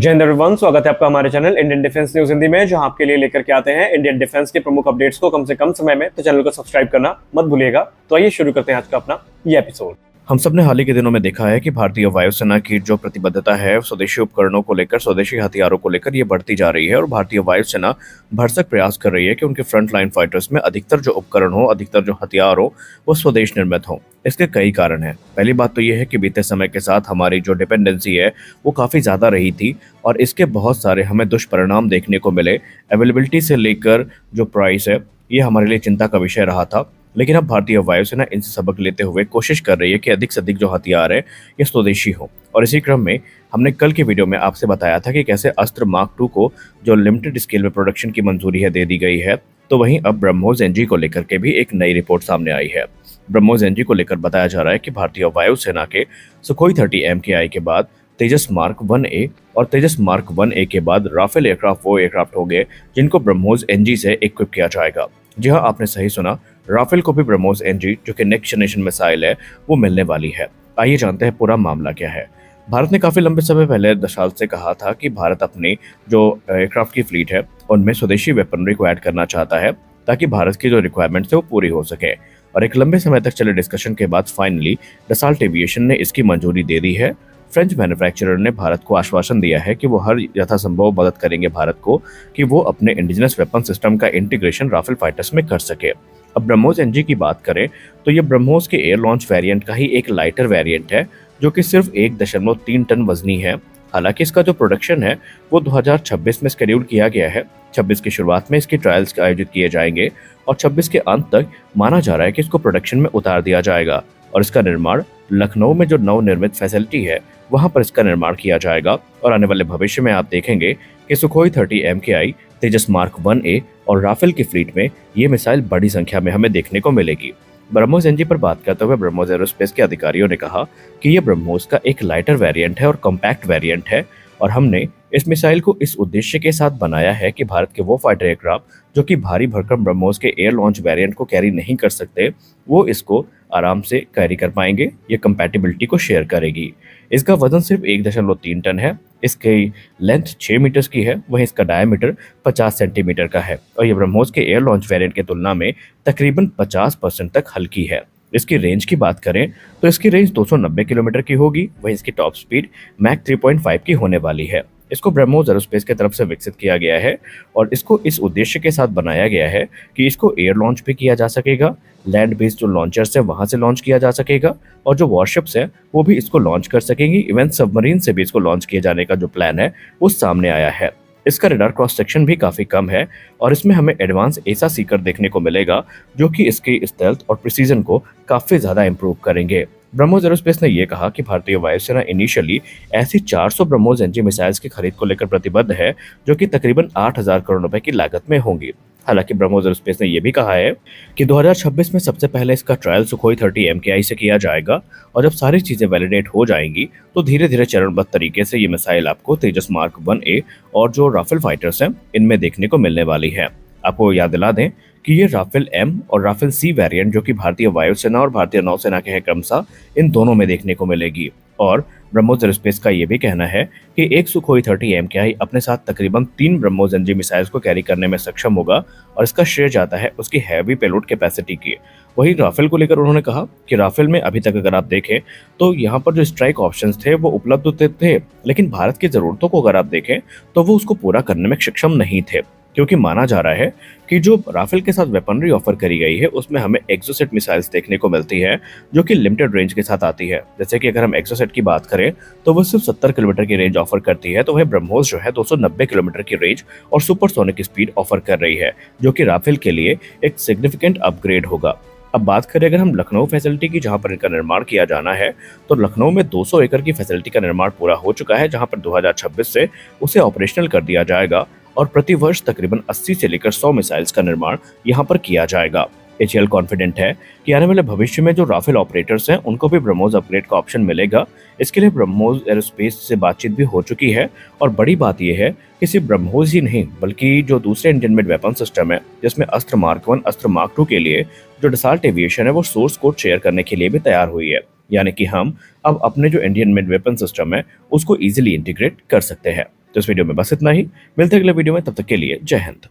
जय हिंद एवरीवन, स्वागत है आपका हमारे channel Indian defence news Hindi में, जहां आपके लिए लेकर के आते हैं इंडियन डिफेंस के प्रमुख अपडेट्स को कम से कम समय में। तो चैनल को सब्सक्राइब करना मत भूलिएगा। तो आइए शुरू करते हैं आज का अपना ये एपिसोड। हम सब ने हाल ही के दिनों में देखा है कि भारतीय वायुसेना की जो प्रतिबद्धता है स्वदेशी उपकरणों को लेकर, स्वदेशी हथियारों को लेकर, ये बढ़ती जा रही है और भारतीय वायुसेना भरसक प्रयास कर रही है कि उनके फ्रंट लाइन फाइटर्स में अधिकतर जो उपकरण हो, अधिकतर जो हथियार हो, वो स्वदेश निर्मित हो। इसके कई कारण हैं। पहली बात तो ये है कि बीते समय के साथ हमारी जो डिपेंडेंसी है वो काफ़ी ज़्यादा रही थी और इसके बहुत सारे हमें दुष्परिणाम देखने को मिले। अवेलेबिलिटी से लेकर जो प्राइस है, ये हमारे लिए चिंता का विषय रहा था। लेकिन अब भारतीय वायुसेना इनसे सबक लेते हुए कोशिश कर रही है कि अधिक से अधिक जो हथियार है ये स्वदेशी हो। और इसी क्रम में हमने कल के वीडियो में आपसे बताया था कि कैसे अस्त्र मार्क 2 को जो लिमिटेड स्केल में प्रोडक्शन की मंजूरी है दे दी गई है। तो वहीं अब ब्रह्मोस एनजी को लेकर के भी एक नई रिपोर्ट सामने आई है। ब्रह्मोस एनजी को लेकर बताया जा रहा है कि भारतीय वायुसेना के सुखोई 30 MKI के बाद तेजस मार्क 1A और तेजस मार्क 1A के बाद राफेल एयरक्राफ्ट वो एयरक्राफ्ट होंगे जिनको ब्रह्मोस एनजी से इक्विप किया जाएगा। जी हाँ, आपने सही सुना, राफेल को भी ब्रह्मोस एनजी जो कि नेक्स्ट जनरेशन मिसाइल है वो मिलने वाली है। आइए जानते हैं पूरा मामला क्या है। भारत ने काफी लंबे समय पहले दशक से कहा था कि भारत अपनी जो एयरक्राफ्ट की फ्लीट है उनमें स्वदेशी वेपनरी को ऐड करना चाहता है ताकि भारत की जो रिक्वायरमेंट्स है वो पूरी हो सके। और एक लंबे समय तक चले डिस्कशन के बाद फाइनली डसाल्ट एविएशन ने इसकी मंजूरी दे दी है। फ्रेंच मैन्युफैक्चरर ने भारत को आश्वासन दिया है कि वो हर यथासंभव मदद करेंगे भारत को कि वो अपने इंडिजिनस वेपन सिस्टम का इंटीग्रेशन राफेल फाइटर्स में कर सके। अब ब्रह्मोस एनजी की बात करें तो ये ब्रह्मोस के एयर लॉन्च वेरिएंट का ही एक लाइटर वेरिएंट है जो कि सिर्फ 1.3 टन वजनी है। हालांकि इसका जो प्रोडक्शन है वो 2026 में शेड्यूल किया गया है। 26 की शुरुआत में इसके ट्रायल्स आयोजित किए जाएंगे और 26 के अंत तक माना जा रहा है कि इसको प्रोडक्शन में उतार दिया जाएगा और इसका निर्माण लखनऊ में जो नवनिर्मित फैसिलिटी है वहां पर इसका निर्माण किया जाएगा। और आने वाले भविष्य में आप देखेंगे कि सुखोई 30 MKI, तेजस मार्क 1A और राफेल की फ्लीट में ये मिसाइल बड़ी संख्या में हमें देखने को मिलेगी। ब्रह्मोस एनजी पर बात करते हुए ब्रह्मोस एरोस्पेस के अधिकारियों ने कहा कि ये ब्रह्मोस का एक लाइटर वेरिएंट है और कॉम्पैक्ट वेरिएंट है और हमने इस मिसाइल को इस उद्देश्य के साथ बनाया है कि भारत के वो फाइटर एयरक्राफ्ट जो कि भारी भरकम ब्रह्मोस के एयर लॉन्च वेरिएंट को कैरी नहीं कर सकते वो इसको आराम से कैरी कर पाएंगे। ये कंपैटिबिलिटी को शेयर करेगी। इसका वजन सिर्फ 1.3 टन है। इसकी लेंथ 6 मीटर की है, वहीं इसका डायमीटर 50 सेंटीमीटर का है और ये ब्रह्मोस के एयर लॉन्च वेरिएंट की तुलना में तकरीबन 50% तक हल्की है। इसकी रेंज की बात करें तो इसकी रेंज 290 किलोमीटर की होगी, वहीं इसकी टॉप स्पीड मैक 3.5 की होने वाली है। इसको ब्रह्मोस एरोस्पेस की तरफ से विकसित किया गया है और इसको इस उद्देश्य के साथ बनाया गया है कि इसको एयर लॉन्च भी किया जा सकेगा, लैंड बेस्ड जो लॉन्चर्स है वहां से लॉन्च किया जा सकेगा और जो वॉरशिप्स है वो भी इसको लॉन्च कर सकेंगी। इवन सबमरीन से भी इसको लॉन्च किए जाने का जो प्लान है वो सामने आया है। इसका रडार क्रॉस सेक्शन भी काफी कम है और इसमें हमें एडवांस एसा सीकर देखने को मिलेगा जो कि इसकी स्टेल्थ और प्रिसीजन को काफी ज्यादा इंप्रूव करेंगे। ब्रह्मोस एरोस्पेस ने यह कहा कि भारतीय वायुसेना इनिशियली ऐसी 400 ब्रह्मोस एनजी मिसाइल्स की खरीद को लेकर प्रतिबद्ध है जो कि तकरीबन 8,000 करोड़ रुपए की लागत में होंगी। हालांकि ब्रह्मोस एरोस्पेस ने यह भी कहा है कि 2026 में सबसे पहले इसका ट्रायल सुखोई 30 MKI से किया जाएगा और जब सारी चीजें वैलिडेट हो जाएंगी तो धीरे धीरे चरणबद्ध तरीके से ये मिसाइल आपको तेजस मार्क 1A और जो राफेल फाइटर्स हैं इनमें देखने को मिलने वाली है। आपको याद दिला दें कि ये राफेल M और राफेल C वेरिएंट जो कि भारतीय वायुसेना और भारतीय नौसेना के हैं क्रमशः, इन दोनों में देखने को मिलेगी। और ब्रह्मोस एरोस्पेस का ये भी कहना है कि एक सुखोई 30 MKI अपने साथ तकरीबन 3 ब्रह्मोस एनजी मिसाइल्स को कैरी करने में सक्षम होगा और इसका श्रेय जाता है उसकी हैवी पेलोड कैपेसिटी की। वहीं राफेल को लेकर उन्होंने कहा कि राफेल में अभी तक अगर आप देखें तो यहाँ पर जो स्ट्राइक ऑप्शंस थे वो उपलब्ध होते थे, लेकिन भारत की जरूरतों को अगर आप देखें तो वो उसको पूरा करने में सक्षम नहीं थे, क्योंकि माना जा रहा है कि जो राफेल के साथ वेपनरी ऑफर करी गई है उसमें हमें एक्सोसेट मिसाइल्स देखने को मिलती है जो कि लिमिटेड रेंज के साथ आती है। जैसे कि अगर हम एक्सोसेट की बात करें तो वो सिर्फ 70 किलोमीटर की रेंज ऑफर करती है, तो वह ब्रह्मोस जो है 290 किलोमीटर की रेंज और सुपरसोनिक स्पीड ऑफर कर रही है जो कि राफेल के लिए एक सिग्निफिकेंट अपग्रेड होगा। अब बात करें अगर हम लखनऊ फैसिलिटी की जहां पर इनका निर्माण किया जाना है तो लखनऊ में 200 एकड़ की फैसिलिटी का निर्माण पूरा हो चुका है, जहां पर 2026 से उसे ऑपरेशनल कर दिया जाएगा और प्रति वर्ष तकरीबन 80 से लेकर 100 मिसाइल्स का निर्माण यहां पर किया जाएगा। एचएएल कॉन्फिडेंट है कि आने वाले भविष्य में जो राफेल ऑपरेटर्स हैं उनको भी ब्रह्मोस अपग्रेड का ऑप्शन मिलेगा। इसके लिए ब्रह्मोस एरोस्पेस से बातचीत भी हो चुकी है और बड़ी बात यह है कि सिर्फ ब्रह्मोस ही नहीं बल्कि जो दूसरे इंडियन मेड वेपन सिस्टम है जिसमें अस्त्र मार्क 1, अस्त्र मार्क 2 के लिए जो डसाल्ट एविएशन है वो सोर्स कोड शेयर करने के लिए भी तैयार हुई है। यानी कि हम अब अपने जो इंडियन मेड वेपन सिस्टम है उसको इजीली इंटीग्रेट कर सकते हैं। तो इस वीडियो में बस इतना ही, मिलते हैं अगले वीडियो में, तब तक के लिए जय हिंद।